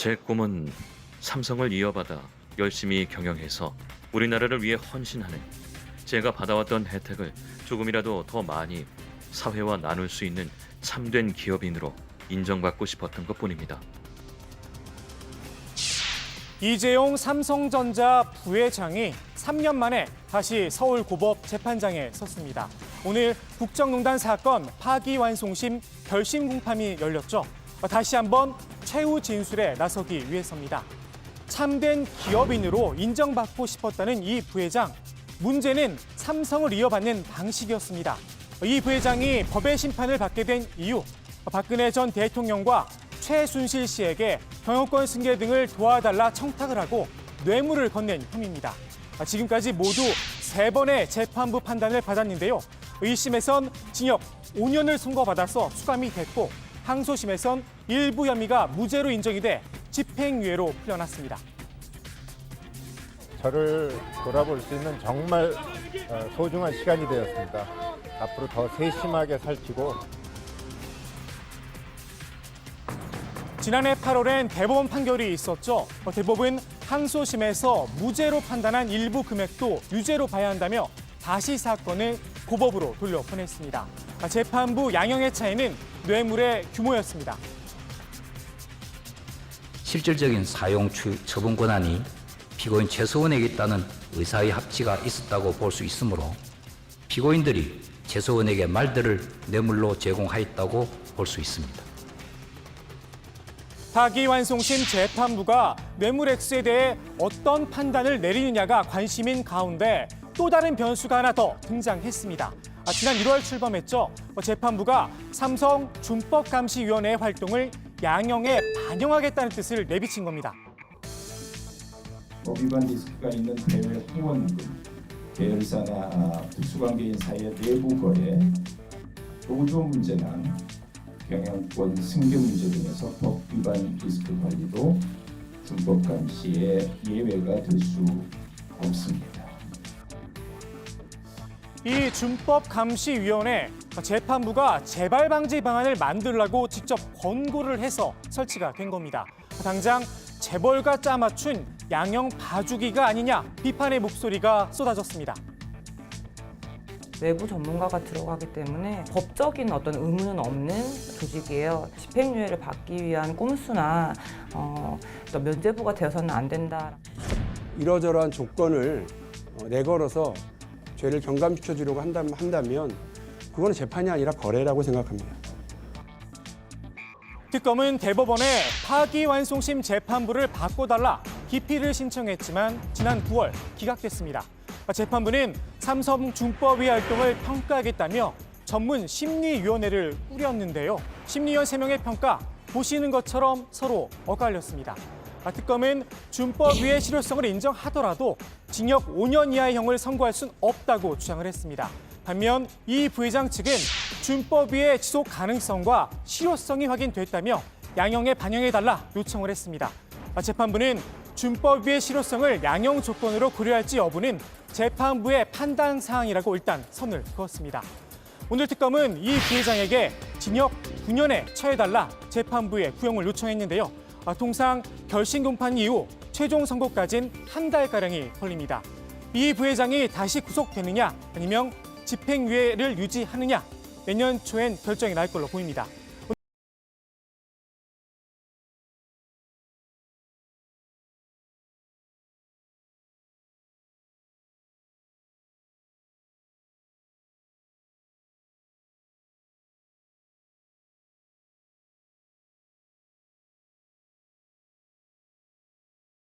제 꿈은 삼성을 이어받아 열심히 경영해서 우리나라를 위해 헌신하는, 제가 받아왔던 혜택을 조금이라도 더 많이 사회와 나눌 수 있는 참된 기업인으로 인정받고 싶었던 것뿐입니다. 이재용 삼성전자 부회장이 3년 만에 다시 서울고법 재판장에 섰습니다. 오늘 국정농단 사건 파기환송심 결심 공판이 열렸죠. 다시 한번 최후 진술에 나서기 위해서입니다. 참된 기업인으로 인정받고 싶었다는 이 부회장. 문제는 삼성을 이어받는 방식이었습니다. 이 부회장이 법의 심판을 받게 된 이유, 박근혜 전 대통령과 최순실 씨에게 경영권 승계 등을 도와달라 청탁을 하고 뇌물을 건넨 혐의입니다. 지금까지 모두 3번의 재판부 판단을 받았는데요. 1심에선 징역 5년을 선고받아서 수감이 됐고, 항소심에선 일부 혐의가 무죄로 인정이 돼 집행유예로 풀려났습니다. 저를 돌아볼 수 있는 정말 소중한 시간이 되었습니다. 앞으로 더 세심하게 살피고 지난해 8월엔 대법원 판결이 있었죠. 대법은 항소심에서 무죄로 판단한 일부 금액도 유죄로 봐야 한다며 다시 사건을 고법으로 돌려보냈습니다. 재판부 양형의 차이는 뇌물의 규모였습니다. 실질적인 사용 처분 권한이 피고인 최서원에게 있다는 의사의 합치가 있었다고 볼 수 있으므로 피고인들이 최서원에게 말들을 뇌물로 제공하였다고 볼 수 있습니다. 파기환송심 재판부가 뇌물 액수에 대해 어떤 판단을 내리느냐가 관심인 가운데 또 다른 변수가 하나 더 등장했습니다. 지난 1월 출범했죠. 재판부가 삼성 준법감시위원회의 활동을 양형에 반영하겠다는 뜻을 내비친 겁니다. 법 위반 리스크가 있는 해외 후원금, 계열사나 특수관계인 사이의 내부 거래, 노조 문제나 경영권 승계 문제 등에서 법 위반 리스크 관리도 준법 감시의 예외가 될 수 없습니다. 이 준법감시위원회, 재판부가 재발 방지 방안을 만들라고 직접 권고를 해서 설치가 된 겁니다. 당장 재벌과 짜맞춘 양형 봐주기가 아니냐 비판의 목소리가 쏟아졌습니다. 외부 전문가가 들어가기 때문에 법적인 어떤 의무는 없는 조직이에요. 집행유예를 받기 위한 꼼수나 면죄부가 되어서는 안 된다. 이러저러한 조건을 내걸어서 죄를 경감시켜주려고 한다면 그거는 재판이 아니라 거래라고 생각합니다. 특검은 대법원에 파기환송심 재판부를 바꿔달라 기피를 신청했지만 지난 9월 기각됐습니다. 재판부는 삼성 준법위 활동을 평가하겠다며 전문 심리위원회를 꾸렸는데요. 심리위원 3명의 평가 보시는 것처럼 서로 엇갈렸습니다. 특검은 준법위의 실효성을 인정하더라도 징역 5년 이하의 형을 선고할 수는 없다고 주장을 했습니다. 반면 이 부회장 측은 준법위의 지속 가능성과 실효성이 확인됐다며 양형에 반영해달라 요청을 했습니다. 재판부는 준법위의 실효성을 양형 조건으로 고려할지 여부는 재판부의 판단 사항이라고 일단 선을 그었습니다. 오늘 특검은 이 부회장에게 징역 9년에 처해달라 재판부에 구형을 요청했는데요. 통상 결심 공판 이후 최종 선고까지는 한 달가량이 걸립니다. 이 부회장이 다시 구속되느냐 아니면 집행유예를 유지하느냐 내년 초엔 결정이 날 걸로 보입니다.